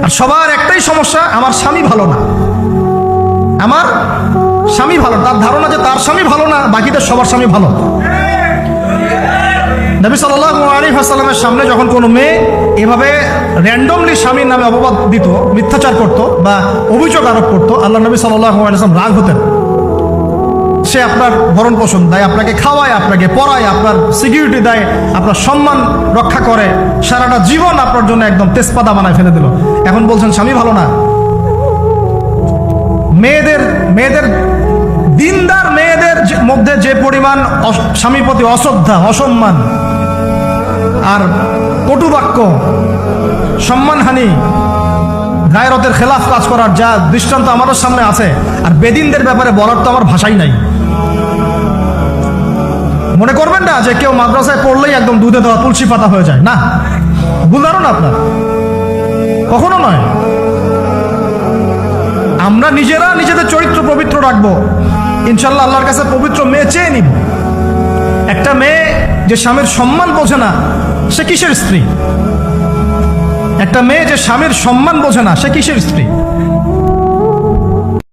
আর সবার একটাই সমস্যা, আমার স্বামী ভালো না, আমার স্বামী ভালো। তার ধারণা যে তার স্বামী ভালো না, বাকিদের সবার স্বামী ভালো। নবী সাল্লাল্লাহু আলাইহি ওয়াসাল্লামের সামনে যখন কোনো মেয়ে এভাবে র্যান্ডমলি স্বামীর নামে অপবাদ দিত, মিথ্যাচার করত বা অভিযোগ আরোপ করত, আল্লাহ নবী সাল্লাল্লাহু আলাইহি ওয়াসাল্লাম রাগ হতেন। সে আপনার ভরণ পোষণ দেয়, আপনাকে খাওয়ায়, আপনাকে পড়ায়, আপনার সিকিউরিটি দেয়, আপনার সম্মান রক্ষা করে, সারাটা জীবন আপনার জন্য একদম তেজপাতা বানায় ফেলে দিল। এখন বলছেন স্বামী ভালো না। মেয়েদের দিনদার মেয়েদের মধ্যে যে পরিমাণ স্বামীর প্রতি অশ্রদ্ধা, অসম্মান আর কটুবাক্য, সম্মানহানি, গায়রতের খেলাফ কাজ করার যা দৃষ্টান্ত আমাদের সামনে আছে, আর বেদিনদের ব্যাপারে বলার তো আমার ভাষাই নাই। মনে করবেন না যে কেউ মাদ্রাসায় পড়লেই একদম দুধে দেওয়া তুলসী পাতা হয়ে যায়, না, ভুল ধারণা আপনার, কখনো নয়। আমরা নিজেরা নিজেদের চরিত্র পবিত্র রাখবো, ইনশাল্লাহ আল্লাহর কাছে পবিত্র মেয়ে চেয়ে নিব। একটা মেয়ে যে স্বামীর সম্মান বোঝে না, সে কিসের স্ত্রী? একটা মেয়ে যে স্বামীর সম্মান বোঝে না, সে কিসের স্ত্রী?